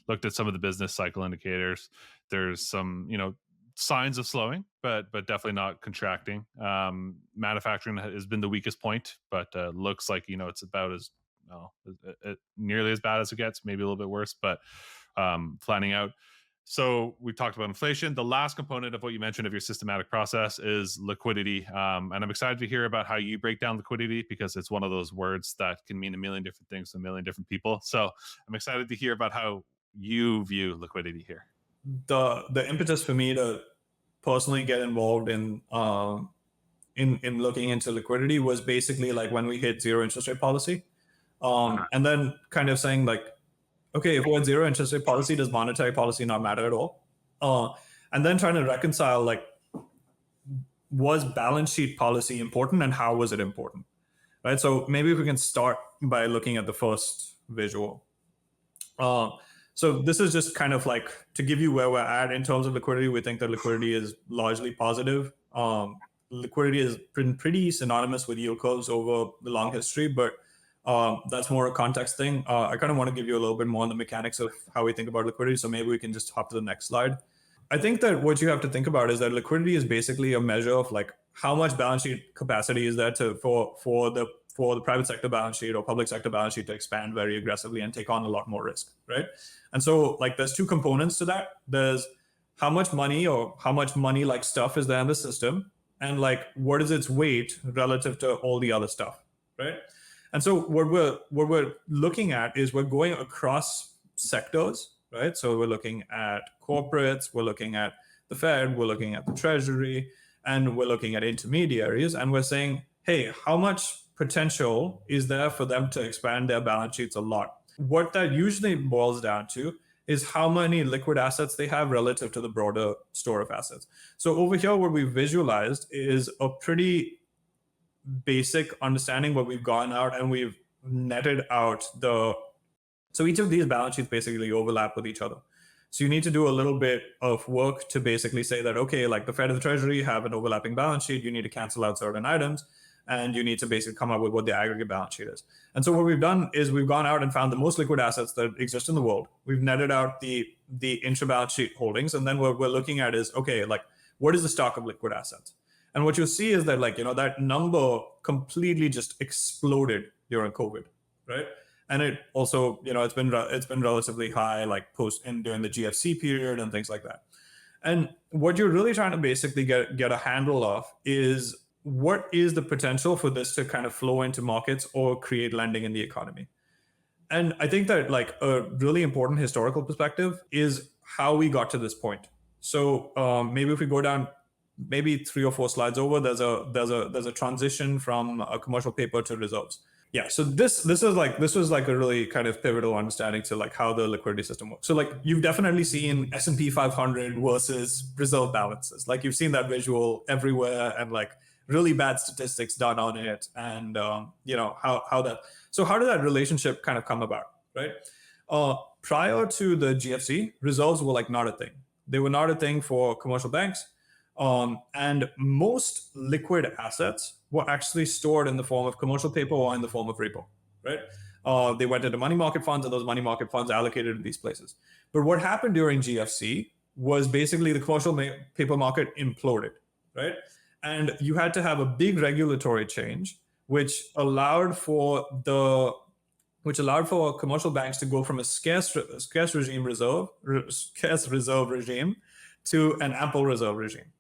Speaker 1: Looked at some of the business cycle indicators. There's some, signs of slowing, but definitely not contracting. Manufacturing has been the weakest point, but looks like it's about as nearly as bad as it gets, maybe a little bit worse, but flattening out. So we talked about inflation. The last component of what you mentioned of your systematic process is liquidity. And I'm excited to hear about how you break down liquidity, because it's one of those words that can mean a million different things to a million different people. So I'm excited to hear about how you view liquidity here.
Speaker 2: The impetus for me to personally get involved in looking into liquidity was basically like when we hit zero interest rate policy. And then kind of saying like, okay, if we're at zero interest rate policy, does monetary policy not matter at all? And then trying to reconcile, like, was balance sheet policy important and how was it important, right? So maybe if we can start by looking at the first visual. So this is just kind of like to give you where we're at in terms of liquidity. We think that liquidity is largely positive. Liquidity has been pretty synonymous with yield curves over the long history, but that's more a context thing. I kind of want to give you a little bit more on the mechanics of how we think about liquidity. So maybe we can just hop to the next slide. I think that what you have to think about is that liquidity is basically a measure of like how much balance sheet capacity is there for the private sector balance sheet or public sector balance sheet to expand very aggressively and take on a lot more risk, right? And so like there's two components to that. There's how much money like stuff is there in the system, and like what is its weight relative to all the other stuff, right? And so what we're looking at is we're going across sectors, right? So we're looking at corporates, we're looking at the Fed, we're looking at the Treasury, and we're looking at intermediaries, and we're saying, hey, how much potential is there for them to expand their balance sheets a lot? What that usually boils down to is how many liquid assets they have relative to the broader store of assets. So over here, what we've visualized is a pretty basic understanding where we've gone out and we've netted out so each of these balance sheets basically overlap with each other. So you need to do a little bit of work to basically say that, okay, like the Fed and the Treasury have an overlapping balance sheet. You need to cancel out certain items, and you need to basically come up with what the aggregate balance sheet is. And so what we've done is we've gone out and found the most liquid assets that exist in the world. We've netted out the intra-balance sheet holdings, and then what we're looking at is, okay, like what is the stock of liquid assets? And what you'll see is that that number completely just exploded during COVID, right? And it also, it's been relatively high, like during the GFC period and things like that. And what you're really trying to basically get a handle of is what is the potential for this to kind of flow into markets or create lending in the economy. And I think that like a really important historical perspective is how we got to this point. So maybe if we go down maybe 3 or 4 slides over, there's a transition from a commercial paper to reserves. Yeah, so this was like a really kind of pivotal understanding to like how the liquidity system works. So like you've definitely seen S&P 500 versus reserve balances. Like you've seen that visual everywhere, and like really bad statistics done on it, and how that. So how did that relationship kind of come about, right? Prior to the GFC, reserves were like not a thing. They were not a thing for commercial banks. And most liquid assets were actually stored in the form of commercial paper or in the form of repo, right? They went into money market funds, and those money market funds allocated to these places. But what happened during GFC was basically the commercial paper market imploded, right? And you had to have a big regulatory change, which allowed for commercial banks to go from a scarce reserve regime to an ample reserve regime.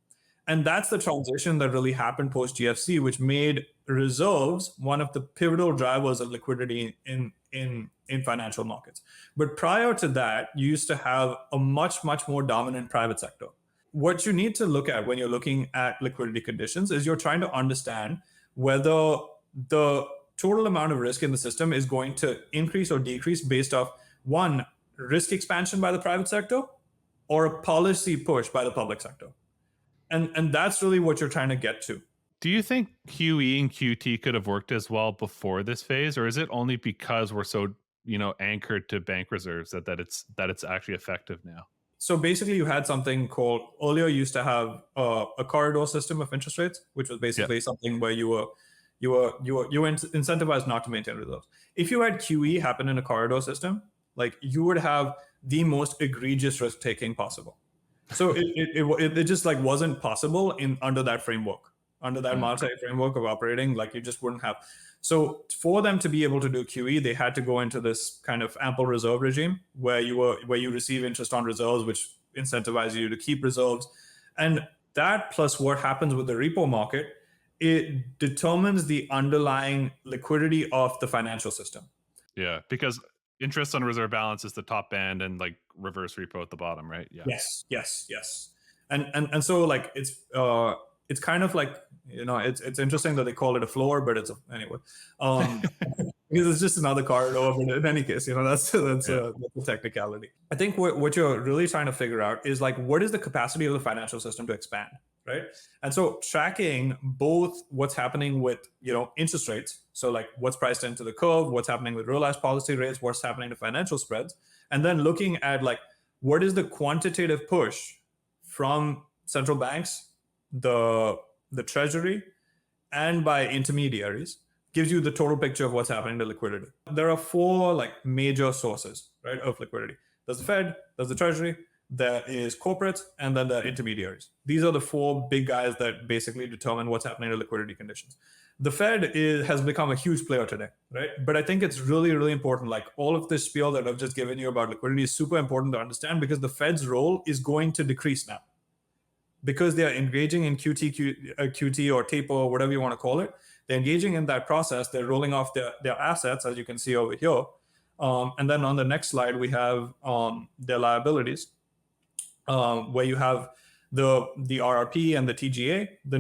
Speaker 2: And that's the transition that really happened post GFC, which made reserves one of the pivotal drivers of liquidity in financial markets. But prior to that, you used to have a much more dominant private sector. What you need to look at when you're looking at liquidity conditions is you're trying to understand whether the total amount of risk in the system is going to increase or decrease based off, one, risk expansion by the private sector, or a policy push by the public sector. And that's really what you're trying to get to.
Speaker 1: Do you think QE and QT could have worked as well before this phase, or is it only because we're so anchored to bank reserves that it's actually effective now?
Speaker 2: So basically, you had something called, earlier you used to have a corridor system of interest rates, which was basically something where you were incentivized not to maintain reserves. If you had QE happen in a corridor system, like, you would have the most egregious risk taking possible. So it just like wasn't possible under that framework, under that monetary framework of operating. Like, you just wouldn't have. So for them to be able to do QE, they had to go into this kind of ample reserve regime where you receive interest on reserves, which incentivizes you to keep reserves. And that, plus what happens with the repo market, it determines the underlying liquidity of the financial system.
Speaker 1: Yeah, because interest on reserve balance is the top band and like reverse repo at the bottom, right? Yeah.
Speaker 2: Yes. And so like it's kind of like, it's interesting that they call it a floor, but it's anyway, because it's just another corridor. But in any case, that's a technicality. I think what you're really trying to figure out is like, what is the capacity of the financial system to expand, right? And so tracking both what's happening with interest rates, so like what's priced into the curve, what's happening with realized policy rates, what's happening to financial spreads, and then looking at like what is the quantitative push from central banks, the treasury, and by intermediaries, gives you the total picture of what's happening to liquidity. There are four like major sources, right, of liquidity. There's the Fed, there's the treasury, there is corporates, and then the intermediaries. These are the four big guys that basically determine what's happening to liquidity conditions. The Fed has become a huge player today, right? But I think it's really, really important. Like, all of this spiel that I've just given you about liquidity is super important to understand, because the Fed's role is going to decrease now. Because they are engaging in QT or taper, or whatever you want to call it. They're engaging in that process. They're rolling off their assets, as you can see over here. And then on the next slide, we have their liabilities, where you have the RRP and the TGA, the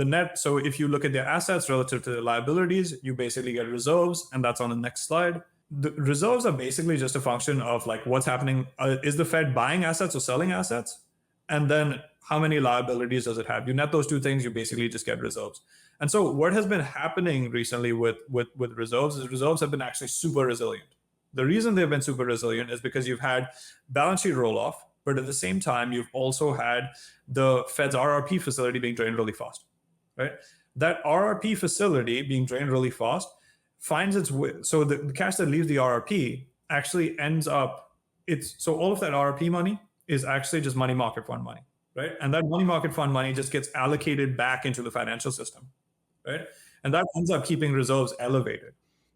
Speaker 2: net. So if you look at their assets relative to the liabilities, you basically get reserves, and that's on the next slide. The reserves are basically just a function of like what's happening. Is the Fed buying assets or selling assets? And then how many liabilities does it have? You net those two things, you basically just get reserves. And so what has been happening recently with reserves is reserves have been actually super resilient. The reason they've been super resilient is because you've had balance sheet roll off, but at the same time, you've also had the Fed's RRP facility being drained really fast, right? That RRP facility being drained really fast finds its way. So the cash that leaves the RRP actually ends up, so all of that RRP money is actually just money market fund money, right? And that money market fund money just gets allocated back into the financial system, right? And that ends up keeping reserves elevated.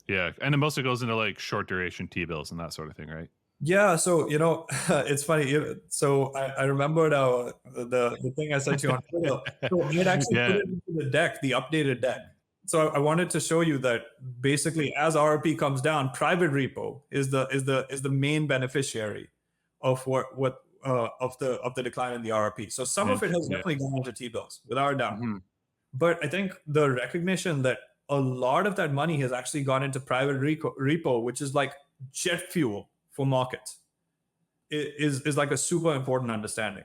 Speaker 1: Yeah, and it mostly goes into like short duration T-bills and that sort of thing, right?
Speaker 2: Yeah, so it's funny. So I remembered the thing I sent you on Twitter. So I had actually put it into the deck, the updated deck. So I wanted to show you that basically, as RRP comes down, private repo is the main beneficiary of the decline in the RRP. So some of it has definitely gone into T-bills, without a doubt. Mm-hmm. But I think the recognition that a lot of that money has actually gone into private repo, which is like jet fuel for markets, is like a super important understanding.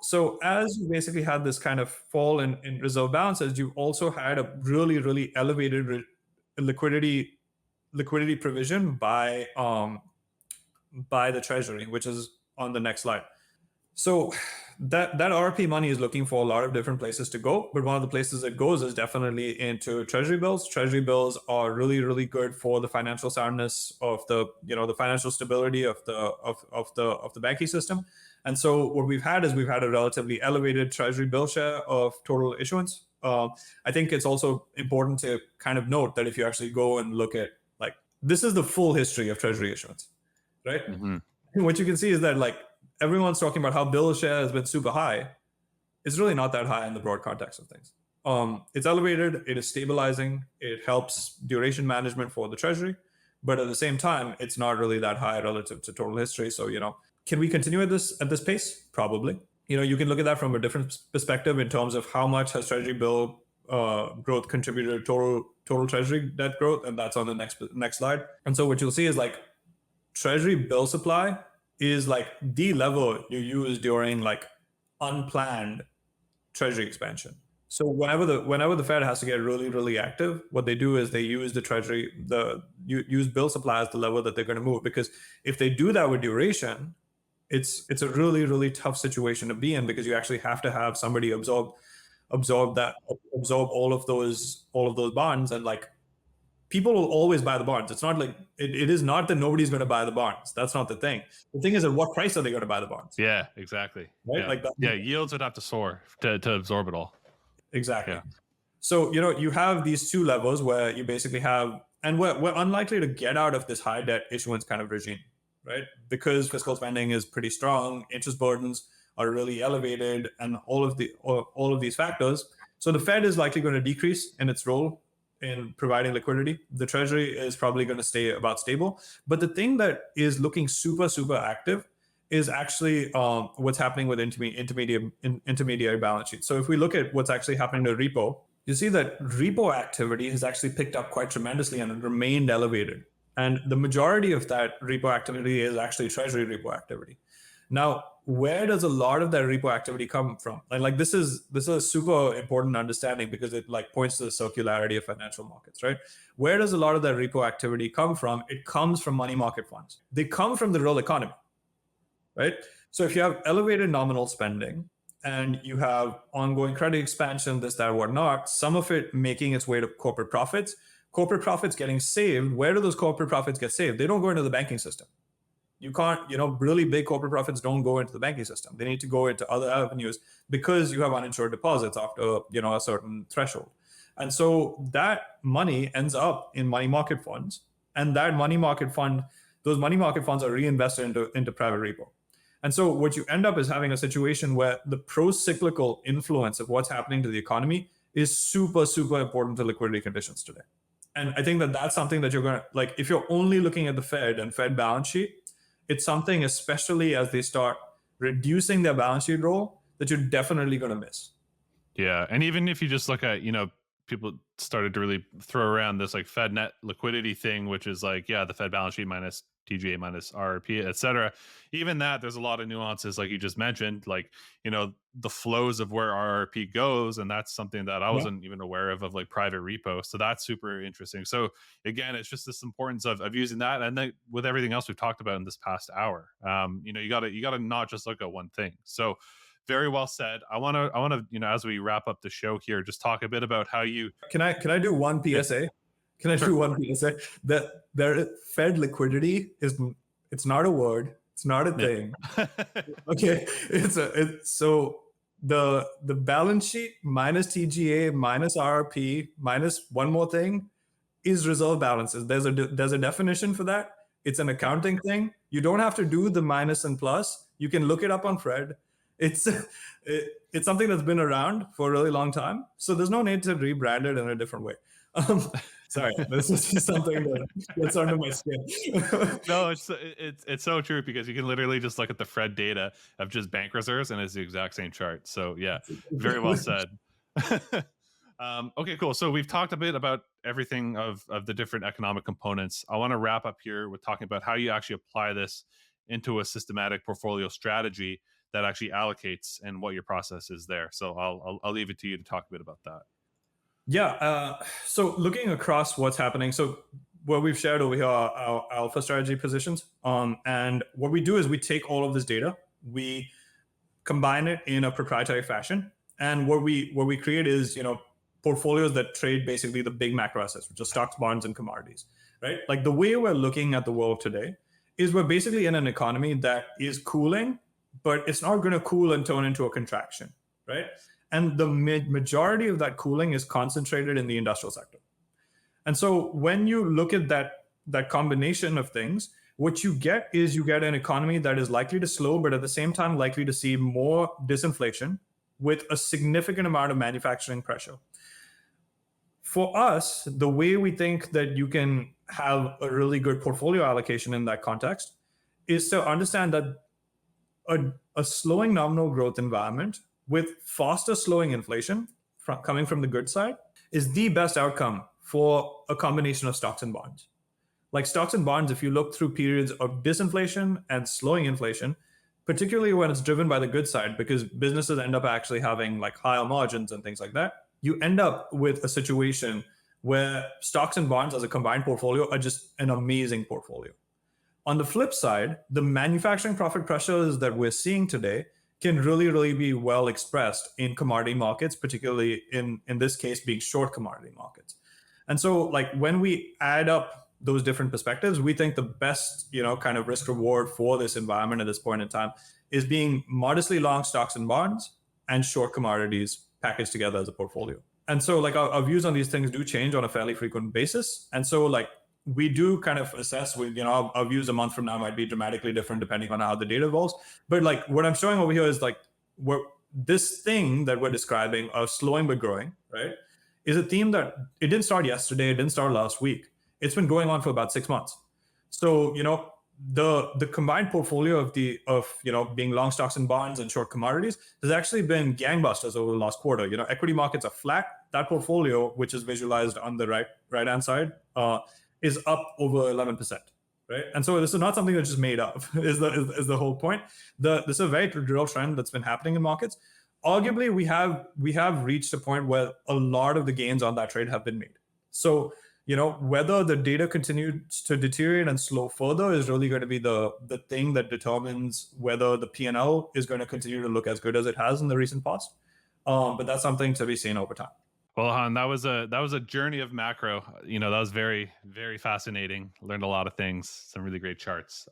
Speaker 2: So as you basically had this kind of fall in reserve balances, you also had a really, really elevated liquidity provision by the treasury, which is on the next slide. So that RRP money is looking for a lot of different places to go, but one of the places it goes is definitely into treasury bills. Treasury bills are really, really good for the financial soundness of the financial stability of the banking system. And so what we've had is a relatively elevated treasury bill share of total issuance. I think it's also important to kind of note that if you actually go and look at, like, this is the full history of treasury issuance, right? Mm-hmm. And what you can see is that, like, everyone's talking about how bill share has been super high, it's really not that high in the broad context of things. It's elevated, it is stabilizing, it helps duration management for the treasury, but at the same time, it's not really that high relative to total history. So, can we continue at this pace? Probably. You can look at that from a different perspective in terms of how much has treasury bill growth contributed to total treasury debt growth, and that's on the next slide. And so what you'll see is like treasury bill supply is like the level you use during like unplanned treasury expansion. So whenever the Fed has to get really, really active, what they do is they use use bill supply as the level that they're going to move. Because if they do that with duration, it's a really, really tough situation to be in, because you actually have to have somebody absorb all of those bonds, and like people will always buy the bonds. It's not like it is not that nobody's going to buy the bonds. That's not the thing. The thing is, at what price are they going to buy the bonds?
Speaker 1: Yeah, exactly.
Speaker 2: Right?
Speaker 1: Yeah.
Speaker 2: Like that.
Speaker 1: Yeah, yields would have to soar to absorb it all.
Speaker 2: Exactly.
Speaker 1: Yeah.
Speaker 2: So, you have these two levels where you basically have, and we're unlikely to get out of this high debt issuance kind of regime, right? Because fiscal spending is pretty strong, interest burdens are really elevated, and all of these factors. So the Fed is likely going to decrease in its role in providing liquidity. The Treasury is probably going to stay about stable. But the thing that is looking super, super active is actually what's happening with intermediary balance sheets. So if we look at what's actually happening to repo, you see that repo activity has actually picked up quite tremendously and remained elevated. And the majority of that repo activity is actually treasury repo activity. Now, where does a lot of that repo activity come from? Like this is a super important understanding, because it like points to the circularity of financial markets, right? Where does a lot of that repo activity come from? It comes from money market funds. They come from the real economy, right? So if you have elevated nominal spending and you have ongoing credit expansion, this, that, whatnot, some of it making its way to corporate profits getting saved. Where do those corporate profits get saved? They don't go into the banking system. You can't, really big corporate profits don't go into the banking system. They need to go into other avenues, because you have uninsured deposits after, a certain threshold. And so that money ends up in money market funds, and those money market funds are reinvested into private repo. And so what you end up is having a situation where the pro-cyclical influence of what's happening to the economy is super, super important to liquidity conditions today. And I think that that's something that you're going to, like, if you're only looking at the Fed and Fed balance sheet, it's something, especially as they start reducing their balance sheet role, that you're definitely going to miss.
Speaker 1: Yeah. And even if you just look at, people started to really throw around this like Fed net liquidity thing, which is like, yeah, the Fed balance sheet minus TGA minus RRP, et cetera. Even that, there's a lot of nuances, like you just mentioned, like, the flows of where RRP goes. And that's something that I wasn't even aware of like private repo. So that's super interesting. So again, it's just this importance of using that. And then with everything else we've talked about in this past hour, you gotta not just look at one thing. So very well said. I want to, as we wrap up the show here, just talk a bit about how you.
Speaker 2: Can I do one PSA? Can I do one PSA? That their Fed liquidity it's not a word. It's not a thing. Okay, so the balance sheet minus TGA minus RRP minus one more thing is reserve balances. There's a definition for that. It's an accounting thing. You don't have to do the minus and plus. You can look it up on Fred. It's something that's been around for a really long time. So there's no need to rebrand it in a different way. Sorry, this is just something that's under my skin.
Speaker 1: No, it's so true, because you can literally just look at the Fred data of just bank reserves, and it's the exact same chart. So yeah, very well said. Okay, cool. So we've talked a bit about everything of the different economic components. I want to wrap up here with talking about how you actually apply this into a systematic portfolio strategy that actually allocates, and what your process is there. So I'll leave it to you to talk a bit about that.
Speaker 2: Yeah. So looking across what's happening, so what we've shared over here are our alpha strategy positions. And what we do is we take all of this data, we combine it in a proprietary fashion, and what we create is portfolios that trade basically the big macro assets, which are stocks, bonds, and commodities. Right? Like the way we're looking at the world today is we're basically in an economy that is cooling, but it's not going to cool and turn into a contraction. Right? And the majority of that cooling is concentrated in the industrial sector. And so when you look at that combination of things, what you get is an economy that is likely to slow, but at the same time likely to see more disinflation, with a significant amount of manufacturing pressure. For us, the way we think that you can have a really good portfolio allocation in that context is to understand that a slowing nominal growth environment with faster slowing inflation coming from the good side is the best outcome for a combination of stocks and bonds. Like stocks and bonds, if you look through periods of disinflation and slowing inflation, particularly when it's driven by the good side, because businesses end up actually having like higher margins and things like that, you end up with a situation where stocks and bonds as a combined portfolio are just an amazing portfolio. On the flip side, the manufacturing profit pressures that we're seeing today can really, really be well expressed in commodity markets, particularly in this case being short commodity markets. And so like when we add up those different perspectives, we think the best, kind of risk reward for this environment at this point in time is being modestly long stocks and bonds and short commodities packaged together as a portfolio. And so like our views on these things do change on a fairly frequent basis. And so like we do kind of assess with, our views a month from now might be dramatically different depending on how the data evolves. But like what I'm showing over here is like this thing that we're describing of slowing but growing, right, is a theme that it didn't start yesterday, it didn't start last week. It's been going on for about 6 months. So, the combined portfolio of being long stocks and bonds and short commodities has actually been gangbusters over the last quarter. Equity markets are flat. That portfolio, which is visualized on the right hand side, is up over 11%. Right, and so this is not something that's just made up. Is the whole point? This is a very real trend that's been happening in markets. Arguably, we have reached a point where a lot of the gains on that trade have been made. So whether the data continues to deteriorate and slow further is really going to be the thing that determines whether the P&L is going to continue to look as good as it has in the recent past. But that's something to be seen over time.
Speaker 1: Well, Han, that was a journey of macro. That was very, very fascinating. Learned a lot of things, some really great charts.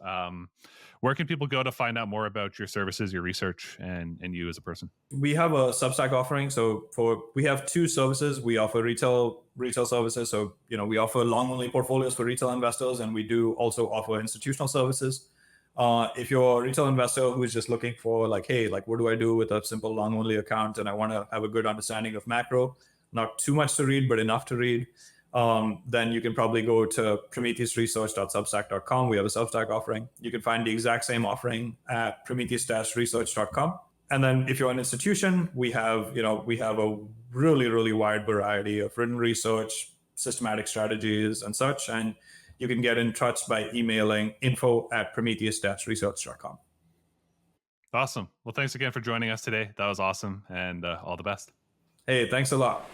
Speaker 1: Where can people go to find out more about your services, your research, and you as a person?
Speaker 2: We have a Substack offering. So we have two services. We offer retail services. So we offer long only portfolios for retail investors, and we do also offer institutional services. If you're a retail investor who is just looking for like, hey, like what do I do with a simple long only account, and I want to have a good understanding of macro, not too much to read, but enough to read, then you can probably go to prometheusresearch.substack.com. We have a Substack offering. You can find the exact same offering at prometheus-research.com. And then if you're an institution, we have a really, really wide variety of written research, systematic strategies and such. And you can get in touch by emailing info@prometheus-research.com.
Speaker 1: Awesome. Well, thanks again for joining us today. That was awesome, and all the best.
Speaker 2: Hey, thanks a lot.